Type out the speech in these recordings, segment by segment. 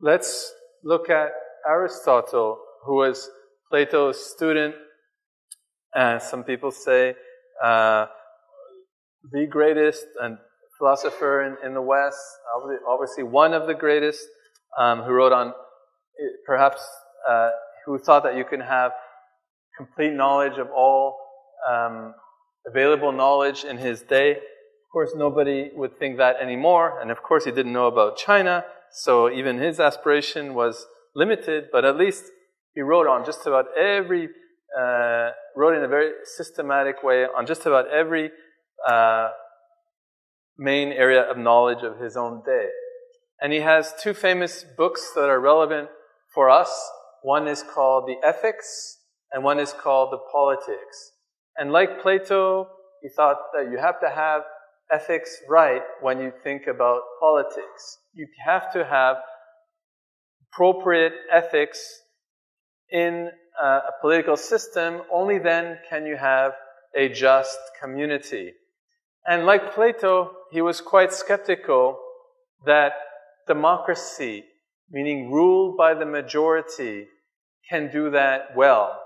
let's look at Aristotle, who was Plato's student, and some people say the greatest and philosopher in the West, obviously one of the greatest, who wrote on, perhaps, who thought that you can have complete knowledge of all available knowledge in his day. Of course, nobody would think that anymore, and of course he didn't know about China, so even his aspiration was limited, but at least he wrote on just about every, wrote in a very systematic way on just about every main area of knowledge of his own day. And he has two famous books that are relevant for us. One is called The Ethics, and one is called The Politics. And like Plato, he thought that you have to have ethics right when you think about politics. You have to have appropriate ethics in a political system. Only then can you have a just community. And like Plato, he was quite skeptical that democracy, meaning ruled by the majority, can do that well.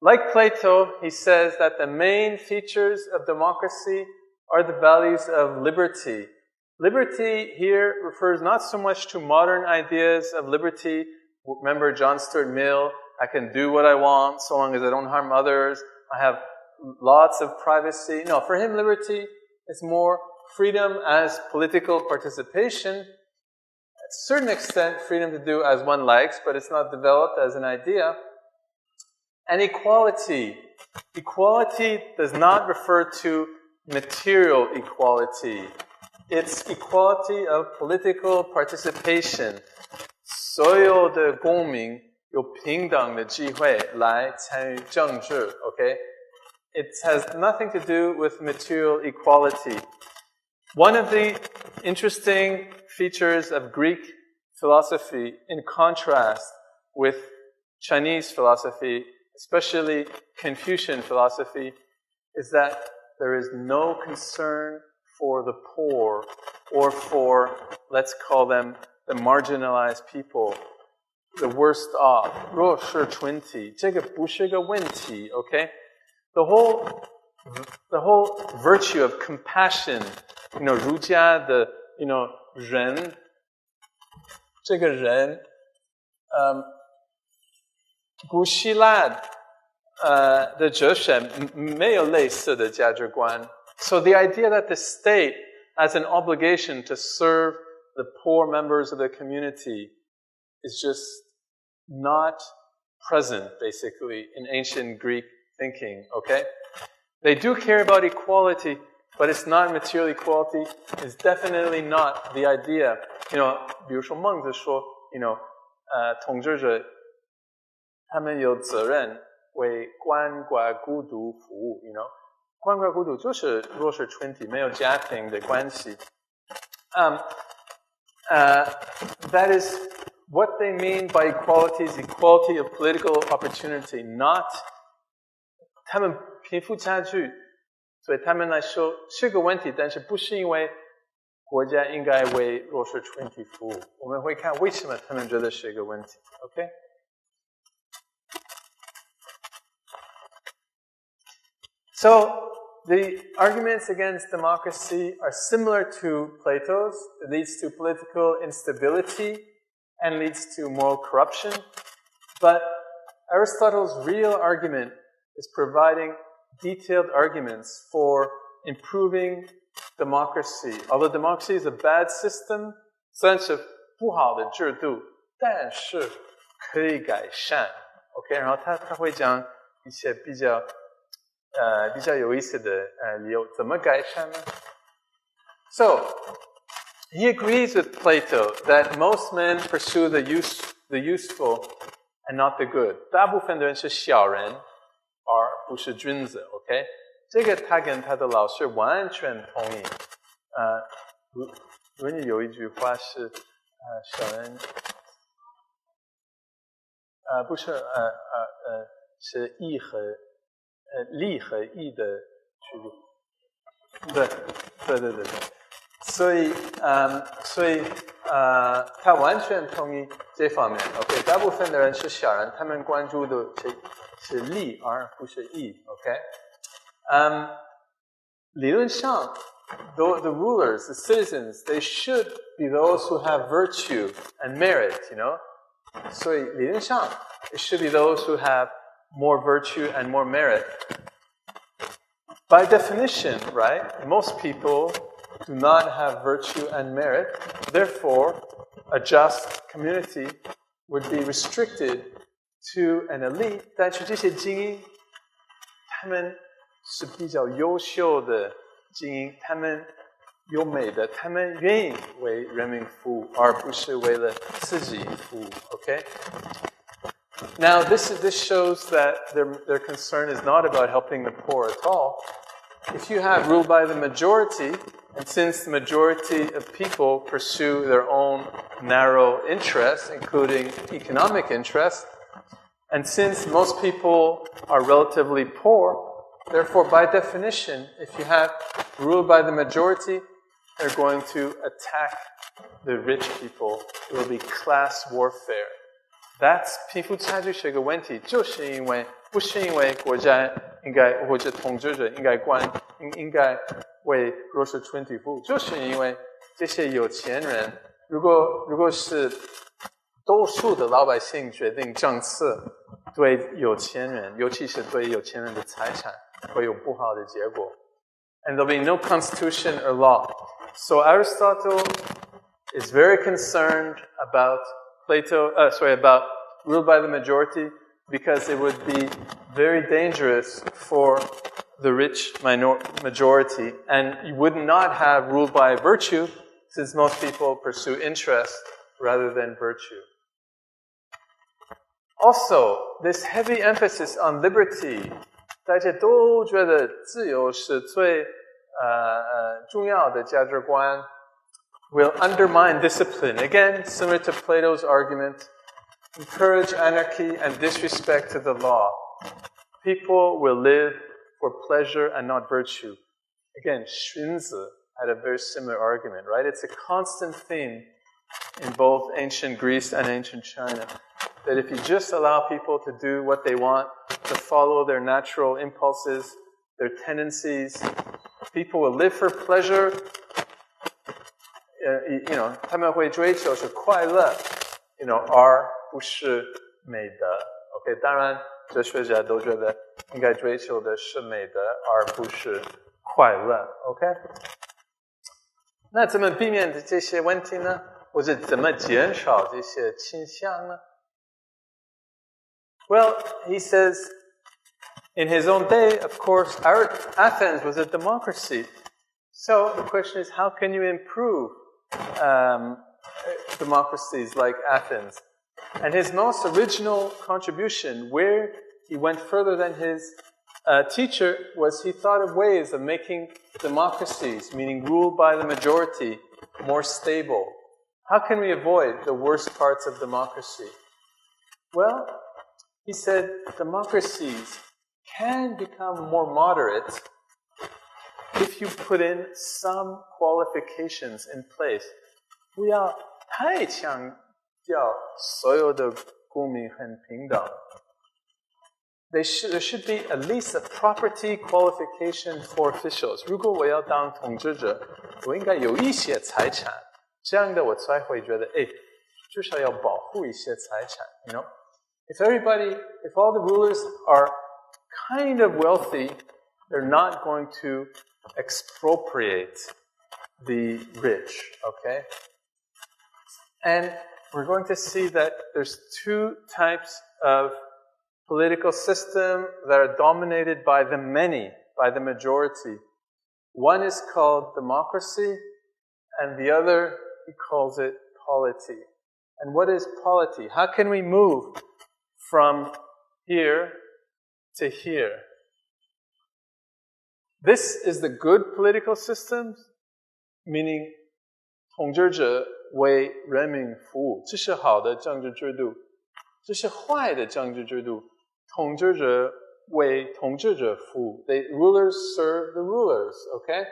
Like Plato, he says that the main features of democracy are the values of liberty. Liberty here refers not so much to modern ideas of liberty. Remember John Stuart Mill, I can do what I want so long as I don't harm others. I have lots of privacy. No, for him liberty is more freedom as political participation. At a certain extent, freedom to do as one likes, but it's not developed as an idea. And equality. Equality does not refer to material equality. It's equality of political participation. 所有的公民有平等的机会来参与政治, okay? It has nothing to do with material equality. One of the interesting features of Greek philosophy, in contrast with Chinese philosophy, especially Confucian philosophy, is that there is no concern for the poor or for, let's call them, the marginalized people, the worst off. 弱势群体，这个不是个问题, okay? The whole virtue of compassion, 儒家的人，这个人，古希腊的哲学没有类似的价值观。So the idea that the state has an obligation to serve the poor members of the community is just not present, basically, in ancient Greek thinking, okay? They do care about equality, but it's not material equality. It's definitely not the idea. 比如说孟子说，统治者他们有责任为鳏寡孤独服务。鳏寡孤独就是弱势群体，没有家庭的关系。That is what they mean by equality is equality of political opportunity, not 他们贫富差距，所以他们来说是个问题，但是不是因为国家应该为弱势群体服务。我们会看为什么他们觉得是一个问题。Okay? So, the arguments against democracy are similar to Plato's. It leads to political instability and leads to moral corruption. But Aristotle's real argument is providing detailed arguments for improving democracy. Although democracy is a bad system, 虽然是不好的制度，但是可以改善。OK， 然后他会讲一些比较有意思的理由，怎么改善呢？ So, he agrees with Plato that most men pursue the useful and not the good. 大部分的人是小人，而不是君子。OK， 这个他跟他的老师完全同意。如果你有一句话是小人，不是是义和。利和义的区别，对，所以他完全同意这方面。OK， 大部分的人是小人，他们关注的是利而不是义。OK， 理论上 the rulers, the citizens, they should be those who have virtue and merit, you know. 所以理论上 it should be those who have more virtue and more merit. By definition, right, most people do not have virtue and merit. Therefore, a just community would be restricted to an elite. 但是这些精英，他们是比较优秀的精英，他们优美的，他们愿意为人民服务，而不是为了自己服务。Okay? Now, this shows that their concern is not about helping the poor at all. If you have rule by the majority, and since the majority of people pursue their own narrow interests, including economic interests, and since most people are relatively poor, therefore, by definition, if you have rule by the majority, they're going to attack the rich people. It will be class warfare. That's 贫富差距是一个问题，就是因为不是因为国家应该或者统治者应该为弱势群体服务，就是因为这些有钱人，如果是多数的老百姓决定政策，对有钱人，尤其是对有钱人的财产，会有不好的结果。And there'll be no constitution or law. So Aristotle is very concerned about about rule by the majority, because it would be very dangerous for the rich majority, and you would not have rule by virtue, since most people pursue interest rather than virtue. Also, this heavy emphasis on liberty, 大家都觉得自由是最重要的价值观 will undermine discipline. Again, similar to Plato's argument, encourage anarchy and disrespect to the law. People will live for pleasure and not virtue. Again, Xunzi had a very similar argument, right? It's a constant theme in both ancient Greece and ancient China, that if you just allow people to do what they want, to follow their natural impulses, their tendencies, people will live for pleasure. 他们会追求是快乐 而不是美德 OK， 当然哲学家都觉得应该追求的是美德而不是快乐 OK， 那怎么避免这些问题呢？或者怎么减少这些倾向呢？ Well, he says in his own day, of course, Athens was a democracy. So the question is, how can you improve democracies like Athens? And his most original contribution, where he went further than his teacher, was he thought of ways of making democracies, meaning ruled by the majority, more stable. How can we avoid the worst parts of democracy? Well, he said democracies can become more moderate if you put in some qualifications in place. 不要太强调所有的公民很平等。There should be at least a property qualification for officials. 如果我要当统治者，我应该有一些财产，这样的我才会觉得，至少要保护一些财产。You know, if all the rulers are kind of wealthy, they're not going to expropriate the rich, okay? And we're going to see that there's two types of political system that are dominated by the many, by the majority. One is called democracy, and the other, he calls it polity. And what is polity? How can we move from here to here? This is the good political system, meaning 统治者为人民服务，这是好的政治制度。这是坏的政治制度，统治者为统治者服务。The rulers serve the rulers, okay?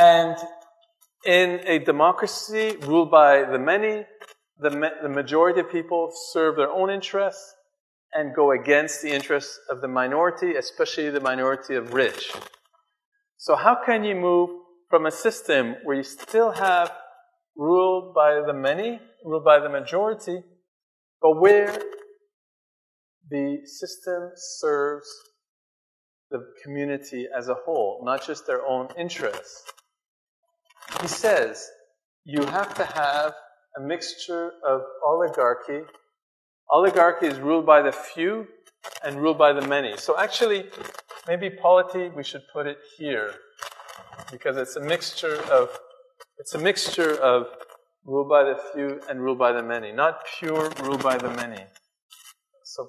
And in a democracy ruled by the many, the majority of people serve their own interests and go against the interests of the minority, especially the minority of rich. So how can you move from a system where you still have ruled by the many, ruled by the majority, but where the system serves the community as a whole, not just their own interests? He says you have to have a mixture of oligarchy. Oligarchy is ruled by the few and ruled by the many. So actually, maybe polity, we should put it here, because it's a mixture of ruled by the few and ruled by the many, not pure ruled by the many. So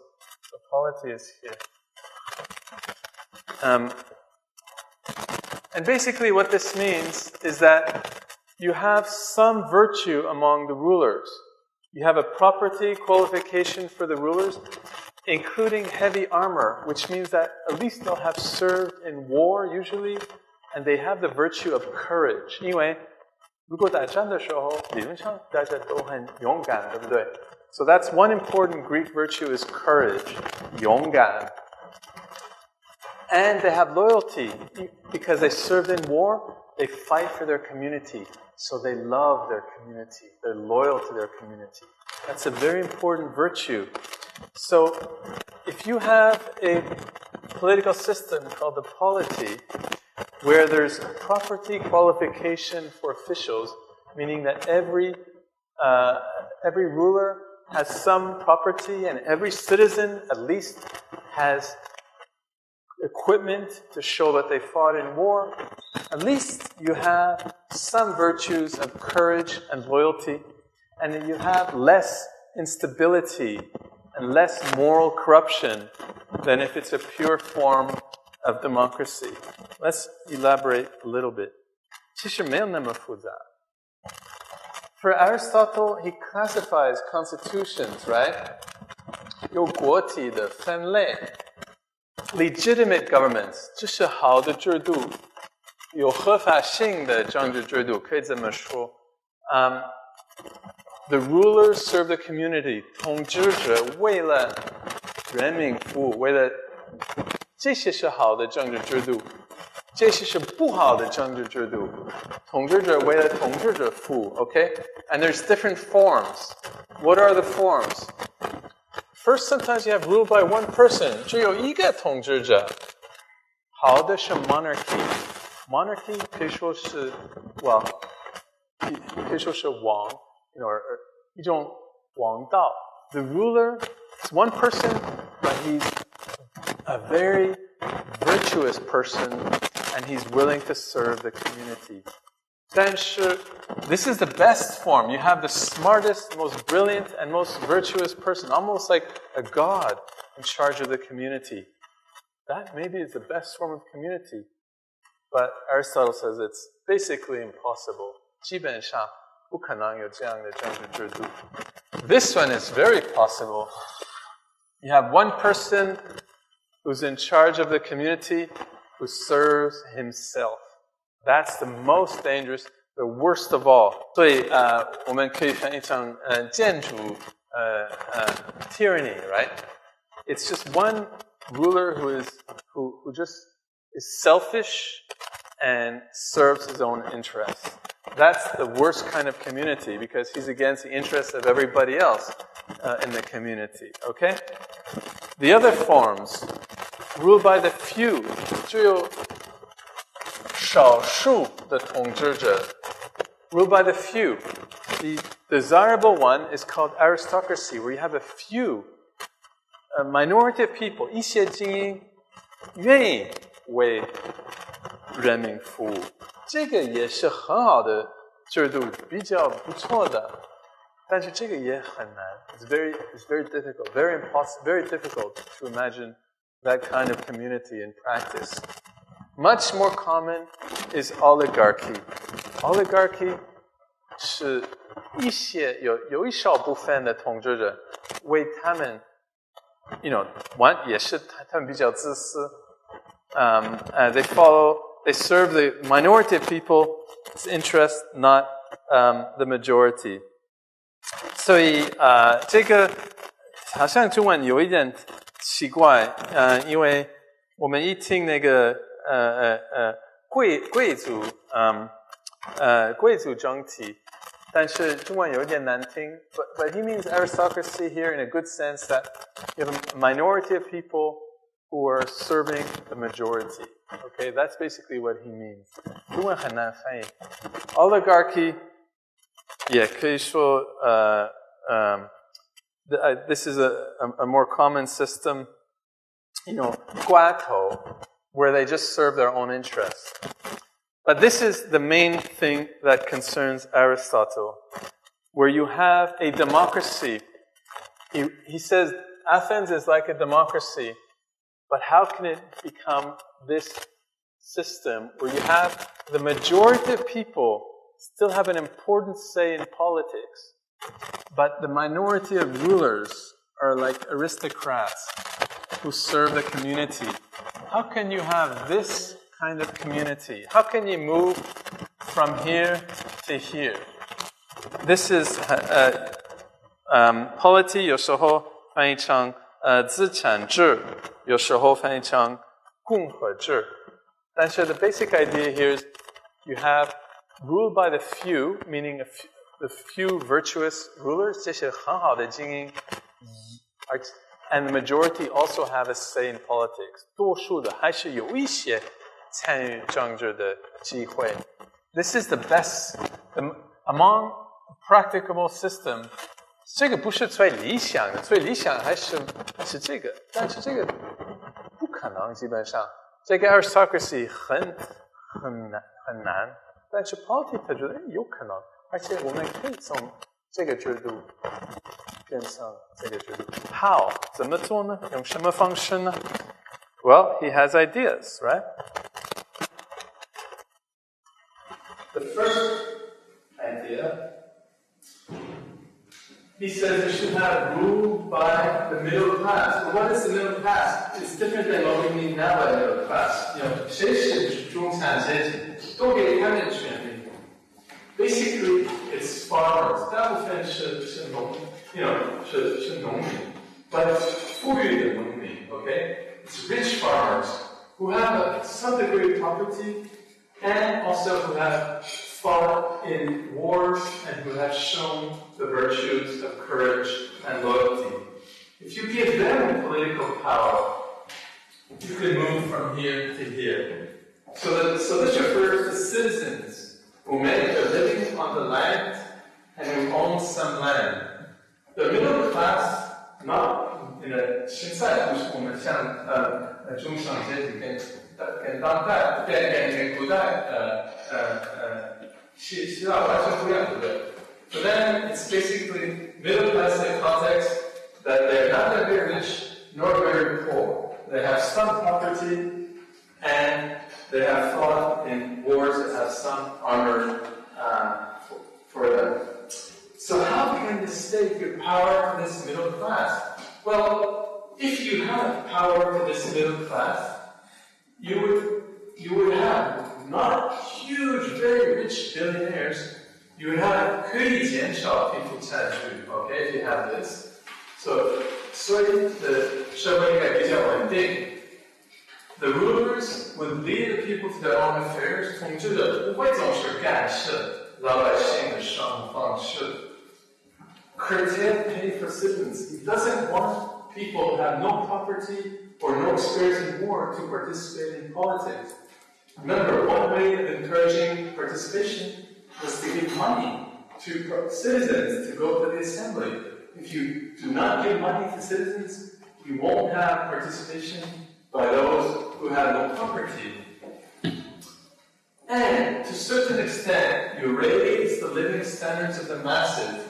polity is here. And basically what this means is that you have some virtue among the rulers. You have a property qualification for the rulers, including heavy armor, which means that at least they'll have served in war usually, and they have the virtue of courage. 因为如果打仗的时候，理论上大家都很勇敢，对不对？ So that's one important Greek virtue is courage, 勇敢. And they have loyalty. Because they served in war, they fight for their community. So they love their community. They're loyal to their community. That's a very important virtue. So if you have a political system called the polity, where there's property qualification for officials, meaning that every ruler has some property and every citizen at least has equipment to show that they fought in war, at least you have some virtues of courage and loyalty, and then you have less instability and less moral corruption than if it's a pure form of democracy. Let's elaborate a little bit. 其实没有那么复杂. For Aristotle, he classifies constitutions, right? 有国体的分类. Legitimate governments, 这是好的制度，有合法性的政治制度，可以这么说。The rulers serve the community, 统治者为了人民服务，为了这些是好的政治制度，这些是不好的政治制度。统治者为了统治者服务 okay? And there's different forms. What are the forms? First, sometimes you have ruled by one person. 只有一个统治者。好的是 monarchy. Monarchy 可以说是 可以说是王 一种王道. The ruler is one person, but he's a very virtuous person, and he's willing to serve the community. 但是 this is the best form. You have the smartest, most brilliant, and most virtuous person, almost like a god in charge of the community. That maybe is the best form of community. But Aristotle says it's basically impossible. 基本上不可能有这样的政治制度. This one is very possible. You have one person who's in charge of the community who serves himself. That's the most dangerous, the worst of all. 所以我们可以翻译成建筑tyranny, right? It's just one ruler who just is selfish and serves his own interests. That's the worst kind of community because he's against the interests of everybody else in the community, okay? The other forms, ruled by the few, 只有少数的统治者, ruled by the few. The desirable one is called aristocracy, where you have a few, a minority of people, 一些精英愿意为人民服务。这个也是很好的制度，比较不错的，但是这个也很难。It's very difficult, very difficult to imagine that kind of community in practice. Much more common is oligarchy. Oligarchy 是有一小部分的统治者为他们，也是他们比较自私。They serve the minority of people interest, not the majority. 所以这个好像中文有一点奇怪，因为我们一听那个贵族整体，但是中文有一点难听。But he means aristocracy here in a good sense that you have a minority of people who are serving the majority. Okay, that's basically what he means. 中文很难翻译。Oligarchy 也可以说this is a more common system,瓜头, where they just serve their own interests. But this is the main thing that concerns Aristotle, where you have a democracy. He says Athens is like a democracy, but how can it become this system where you have the majority of people still have an important say in politics, but the minority of rulers are like aristocrats who serve the community? How can you have this kind of community? How can you move from here to here? This is polity 有时候翻译成资产制，有时候翻译成共和制。但是 the basic idea here is you have rule by the few, meaning the few virtuous rulers, 这些很好的精英 and the majority also have a say in politics. 多数的还是有一些参与政治的机会。This is the best among practicable system. 这个不是最理想的，最理想还是这个，但是这个不可能，基本上这个 aristocracy 很难，但是 politics 他觉得有可能，而且我们可以从这个制度变成这个制度。How 怎么做呢？用什么方式呢？Well, he has ideas, right? The first idea, he says you should have rule by the middle class. But what is the middle class? It's different than what we mean now by middle class. 谁是中产阶级？都给他们权利。Basically, it's farmers. 大部分是农民， but 富裕的农民, okay? It's rich farmers who have some degree of property and also who have fought in wars and who have shown the virtues of courage and loyalty. If you give them political power, you can move from here to here. So this refers to citizens who make a living on the land and who own some land. The middle class, not in a 现在不是我们像中上阶级跟当代跟古代希腊完全不一样，对不对？ So then it's basically middle class in the context that they're not very rich nor very poor. They have some property and they have fought in wars that have some honor for them. So how can the state give power to this middle class? Well, if you have power to this middle class, you would have not huge, very rich billionaires. You would have 可以减少贫富差距, okay, if you have this. So the 社会应该比较稳定. The rulers would lead the people to their own affairs. 统治者不会总是干涉老百姓的生活方式. Curtail pay for citizens. He doesn't want people who have no property or no experience in war to participate in politics. Remember, one way of encouraging participation was to give money to citizens to go to the assembly. If you do not give money to citizens, you won't have participation by those who have no property. And to a certain extent, you raise the living standards of the masses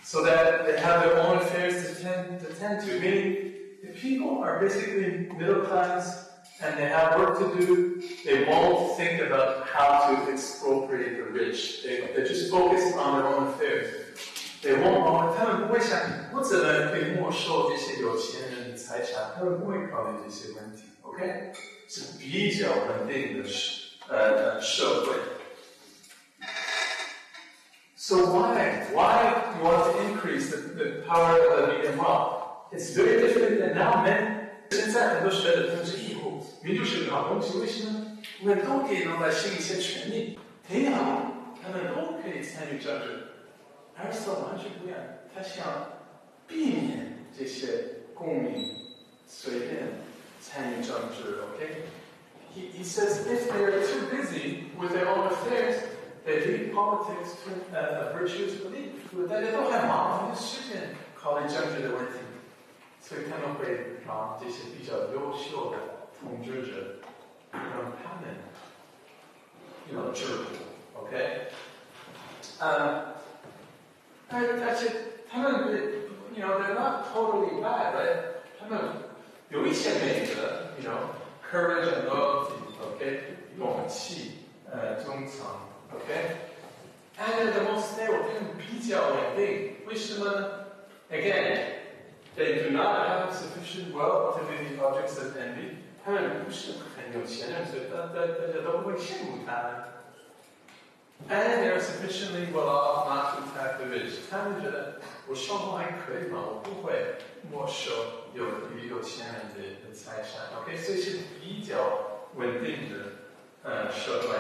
so that they have their own affairs to tend to. Meaning, if people are basically middle class and they have work to do, they won't think about how to expropriate the rich. They just focus on their own affairs. They won't. 他们不会想我怎么可以没收这些有钱人的财产，他们不会考虑这些问题。OK， 是比较稳定的社会。So why you want to increase the power of the medium well? It's very different than now men. 现在很多学者政治义务，民主是个好东西，为什么呢？因为都给老百姓一些权利，挺好，他们都可以参与政治。Aristotle 完全不一样，他想避免这些公民随便参与政治。Okay? He says if they are too busy with their own affairs, they leave politics to a virtuous belief. 大家都很忙，没有时间考虑政治的问题。所以他们会把这些比较优秀的统治者让他们制服 ，OK？ 而且他们they're not totally bad, right? 他们有一些美德，courage and loyalty, 勇气，忠诚 ，OK？And the most stable, 他们比较稳定，为什么呢 ？Again.They do not have sufficient wealth to be the objects of envy. 他们不是很有钱人，所以大家都会羡慕他们。And they are sufficiently well off not to attack the rich. 他们觉得我生活还可以嘛，我不会没收有钱人的财产。OK， 所以是比较稳定的社会。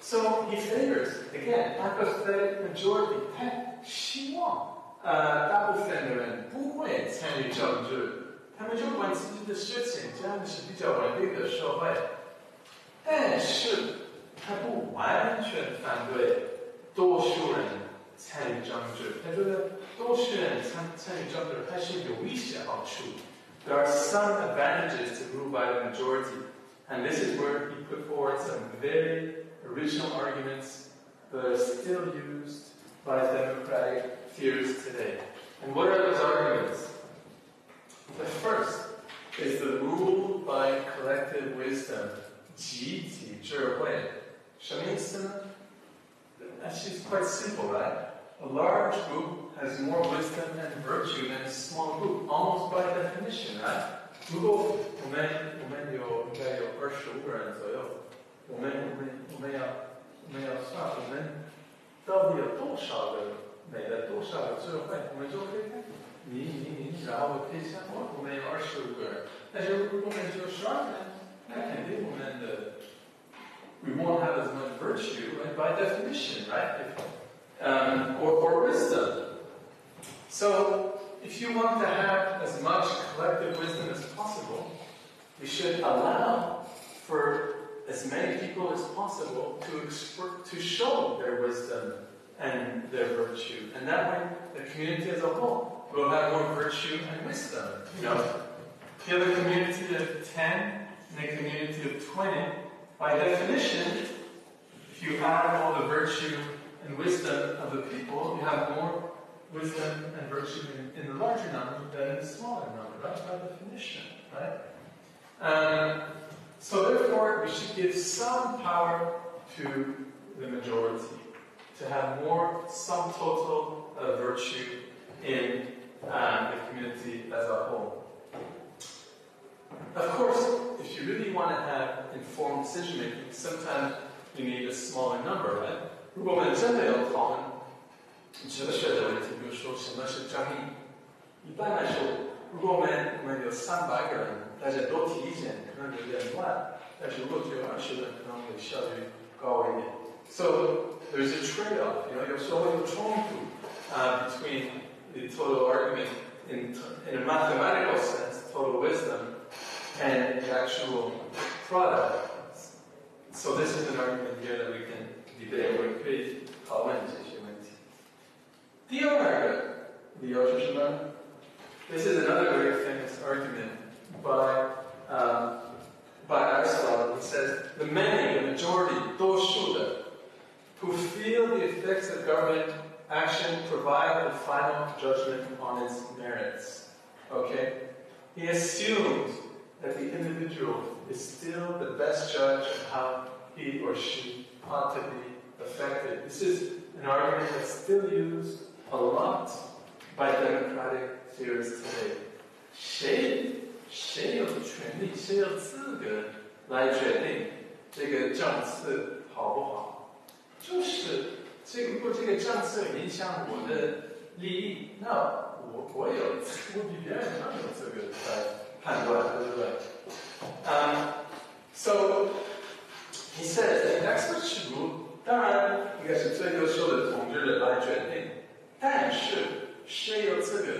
So he favors again apathetic majority. 他希望。大部分的人不会参与政治，他们就管自己的事情，这样是比较稳定的社会。但是，他不完全反对多数人参与政治，他觉得多数人参与政治还是有一些好处。There are some advantages to rule by the majority, and this is where he put forward some very original arguments that are still used by democratic theorists today. And what are those arguments? The first is the rule by collective wisdom, 集体智慧。什么意思呢？ Actually, it's quite simple, right? A large group has more wisdom and virtue than a small group, almost by definition, right? 如果我们应该有25个人左右，我们要算我们到底有多少个美的多少个智慧，我们就可以看你，然后可以想我们有25个人，但是如果我们只有12个人，那肯定我们的 we won't have as much virtue, right? By definition, right? Or wisdom. So, if you want to have as much collective wisdom as possible, we should allow for as many people as possible to show their wisdom and their virtue. And that way, the community as a whole will have more virtue and wisdom. If you have a community of 10 and a community of 20, by definition, if you add all the virtue and wisdom of the people, you have more wisdom and virtue in the larger number than in the smaller number, right? By definition, right? So therefore, we should give some power to the majority, to have more sum total of virtue in the community as a whole. Of course, if you really want to have informed decision making, sometimes you need a smaller number, right? 如果我们真的要讨论哲学的问题，比如说什么是正义，一般来说，如果我们有300个人，大家都提意见，可能有点乱；但是如果只有20个人，可能会效率高一点。So there's a trade-off. 有时候有冲突between the total argument in a mathematical sense, total wisdom, and the actual product. So this is an argument here that we can debate or create讨论这些问题。第二个理由是什么？ This is another very famous argument by Aristotle. He says, the many, the majority, 多数的 who feel the effects of government action provide the final judgment on its merits. Okay? He assumes that the individual is still the best judge of how he or she ought to be affected. This is an argument that's still used a lot by democratic theorists today. 谁有权利，谁有资格来决定这个政策好不好？就是如果这个政策影响我的利益，那我比别人更有这个判断，对不对？So he says the experts should rule. 当然，应该是最优秀的统治人来决定，但是谁有资格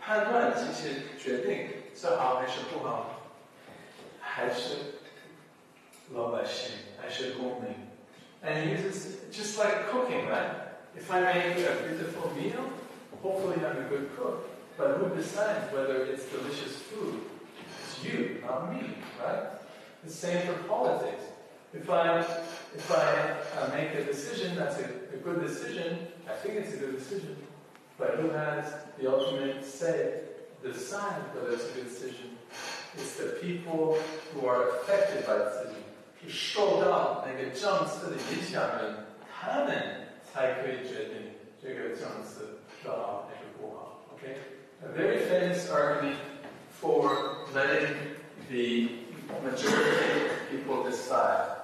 判断这些决定是好还是不好，还是老百姓，还是公民？ And he uses just like cooking, right? If I make a beautiful meal, hopefully I'm a good cook. But who decides whether it's delicious food? It's you, not me, right? The same for politics. If I make a decision that's a good decision, I think it's a good decision. But who has the ultimate say, decide whether it's a good decision? It's the people who are affected by the decision. 是受到那个政策的影响人，他们才可以决定这个政策是好还是不好。Okay, a very famous argument for letting the majority of people decide.